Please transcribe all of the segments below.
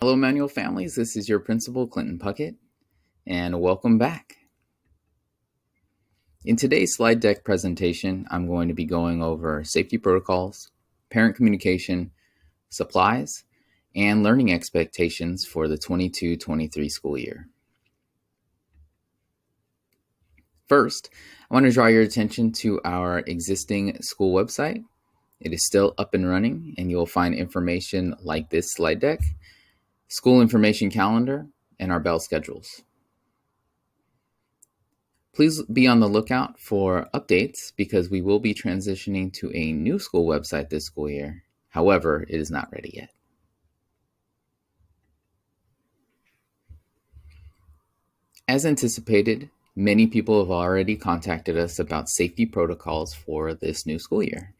Hello, Manual families. This is your principal, Clinton Puckett, and welcome back. In today's slide deck presentation, I'm going to be going over safety protocols, parent communication, supplies, and learning expectations for the 22-23 school year. First, I want to draw your attention to our existing school website. It is still up and running, and you'll find information like this slide deck, school information calendar, and our bell schedules. Please be on the lookout for updates because we will be transitioning to a new school website this school year. However, it is not ready yet. As anticipated, many people have already contacted us about safety protocols for this new school year.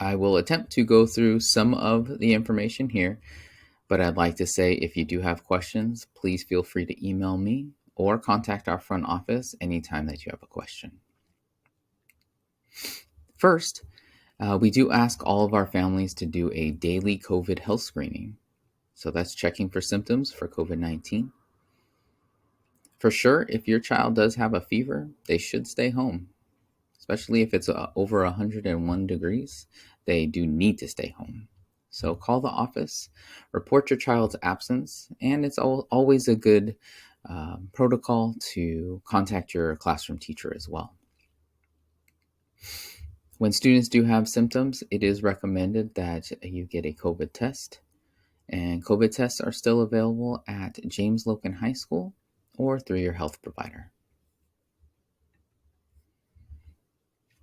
I will attempt to go through some of the information here, but I'd like to say if you do have questions, please feel free to email me or contact our front office anytime that you have a question. First, we do ask all of our families to do a daily COVID health screening. So that's checking for symptoms for COVID-19. For sure, if your child does have a fever, they should stay home, especially if it's over 101 degrees. They do need to stay home. So call the office, report your child's absence, and it's always a good protocol to contact your classroom teacher as well. When students do have symptoms, it is recommended that you get a COVID test. And COVID tests are still available at James Logan High School or through your health provider.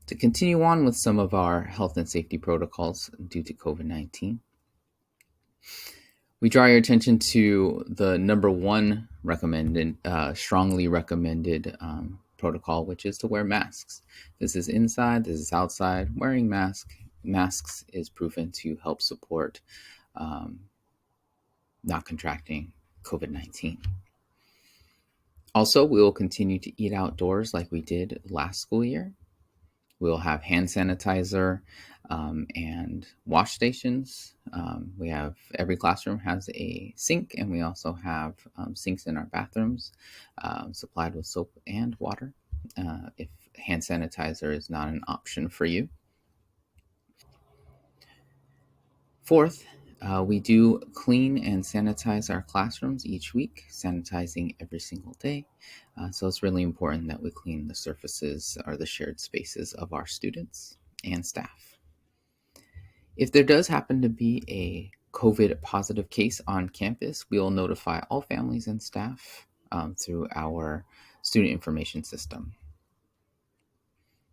To continue on with some of our health and safety protocols due to COVID-19, we draw your attention to the number one strongly recommended protocol, which is to wear masks. This is inside, this is outside. Wearing masks is proven to help support not contracting COVID-19. Also, we will continue to eat outdoors like we did last school year. We'll have hand sanitizer and wash stations. Every classroom has a sink, and we also have sinks in our bathrooms supplied with soap and water if hand sanitizer is not an option for you. Fourth, we do clean and sanitize our classrooms each week, sanitizing every single day. So it's really important that we clean the surfaces or the shared spaces of our students and staff. If there does happen to be a COVID positive case on campus, we will notify all families and staff through our student information system.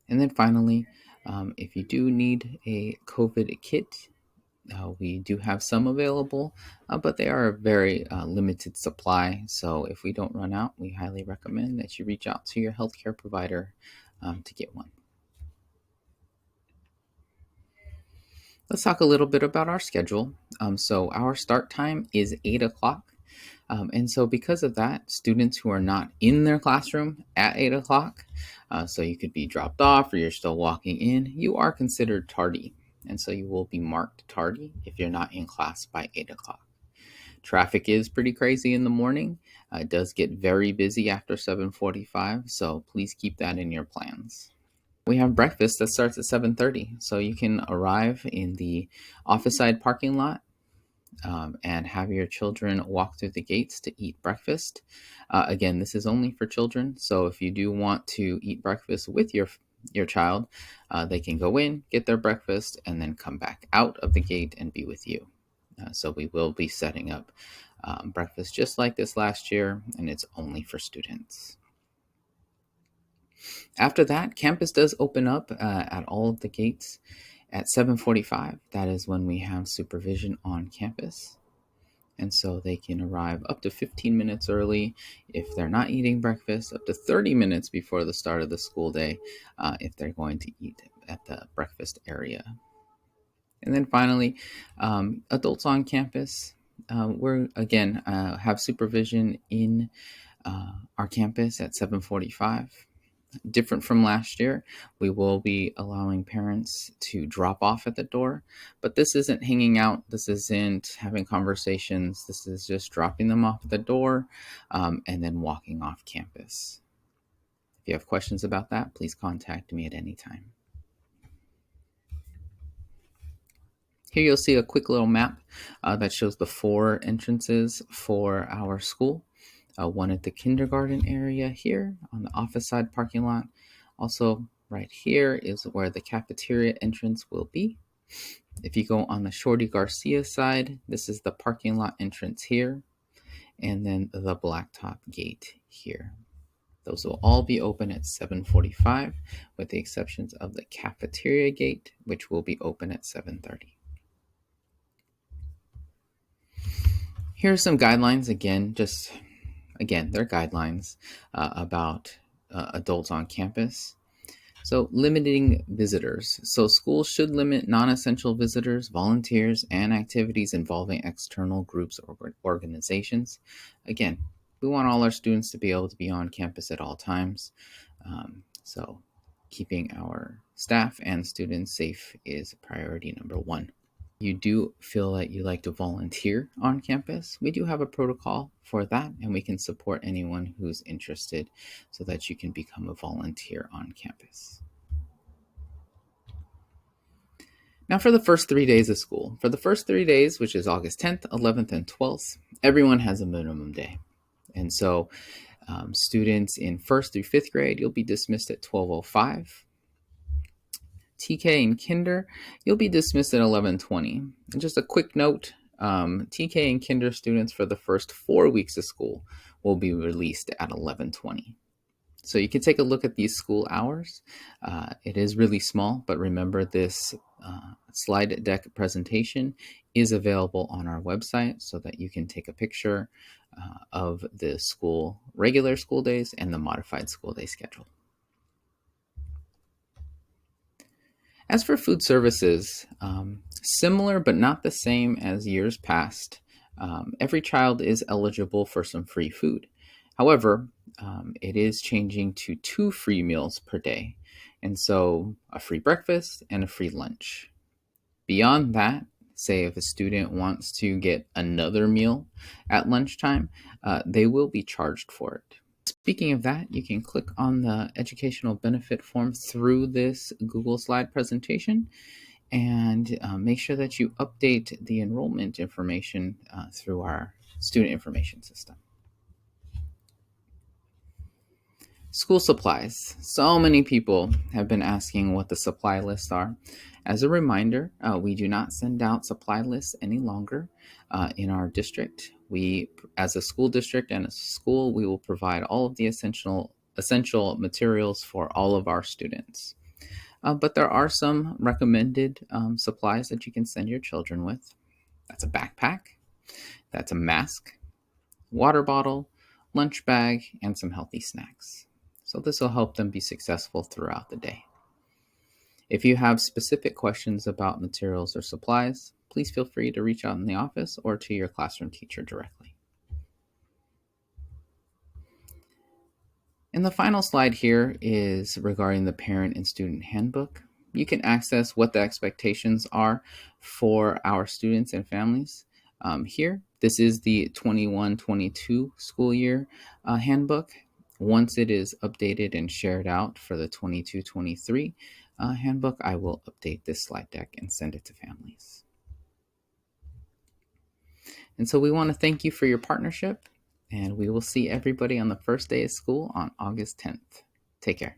And then finally, if you do need a COVID kit, we do have some available, but they are a very limited supply. So if we don't run out, we highly recommend that you reach out to your healthcare provider to get one. Let's talk a little bit about our schedule. So our start time is 8 o'clock. And so because of that, students who are not in their classroom at 8 o'clock, so you could be dropped off or you're still walking in, you are considered tardy. And so you will be marked tardy if you're not in class by 8 o'clock. Traffic is pretty crazy in the morning. It does get very busy after 7:45, so please keep that in your plans. We have breakfast that starts at 7:30, so you can arrive in the office side parking lot and have your children walk through the gates to eat breakfast. Again, this is only for children, so if you do want to eat breakfast with your child, they can go in, get their breakfast, and then come back out of the gate and be with you. So we will be setting up breakfast just like this last year, and it's only for students. After that, campus does open up at all of the gates at 7:45. That is when we have supervision on campus. And so they can arrive up to 15 minutes early if they're not eating breakfast, up to 30 minutes before the start of the school day if they're going to eat at the breakfast area. And then finally, adults on campus. We're, again, have supervision in our campus at 7:45. Different from last year, we will be allowing parents to drop off at the door, but this isn't hanging out. This isn't having conversations. This is just dropping them off at the door and then walking off campus. If you have questions about that, please contact me at any time. Here you'll see a quick little map that shows the 4 entrances for our school. One at the kindergarten area here on the office side parking lot. Also, right here is where the cafeteria entrance will be. If you go on the Shorty Garcia side, this is the parking lot entrance here, and then the blacktop gate here. Those will all be open at 7:45, with the exceptions of the cafeteria gate, which will be open at 7:30. Here are some guidelines. They're guidelines about adults on campus. So limiting visitors. So schools should limit non-essential visitors, volunteers, and activities involving external groups or organizations. Again, we want all our students to be able to be on campus at all times. So keeping our staff and students safe is priority number 1. You do feel that you like to volunteer on campus, we do have a protocol for that, and we can support anyone who's interested so that you can become a volunteer on campus. Now for the first 3 days of school. For the first 3 days, which is August 10th, 11th, and 12th, everyone has a minimum day. And so students in 1st through 5th grade, you'll be dismissed at 12:05. TK and Kinder, you'll be dismissed at 11:20. And just a quick note, TK and Kinder students for the first 4 weeks of school will be released at 11:20. So you can take a look at these school hours. It is really small, but remember this slide deck presentation is available on our website so that you can take a picture of the regular school days and the modified school day schedule. As for food services, similar but not the same as years past. Every child is eligible for some free food. However, it is changing to 2 free meals per day, and so a free breakfast and a free lunch. Beyond that, say if a student wants to get another meal at lunchtime, they will be charged for it. Speaking of that, you can click on the educational benefit form through this Google slide presentation and make sure that you update the enrollment information through our student information system. School supplies. So many people have been asking what the supply lists are. As a reminder, we do not send out supply lists any longer in our district. We, as a school district and a school, we will provide all of the essential materials for all of our students. But there are some recommended supplies that you can send your children with. That's a backpack, that's a mask, water bottle, lunch bag, and some healthy snacks. So this will help them be successful throughout the day. If you have specific questions about materials or supplies, please feel free to reach out in the office or to your classroom teacher directly. And the final slide here is regarding the Parent and Student Handbook. You can access what the expectations are for our students and families here. This is the 21-22 school year handbook. Once it is updated and shared out for the 22-23 handbook, I will update this slide deck and send it to families. And so we want to thank you for your partnership, and we will see everybody on the first day of school on August 10th. Take care.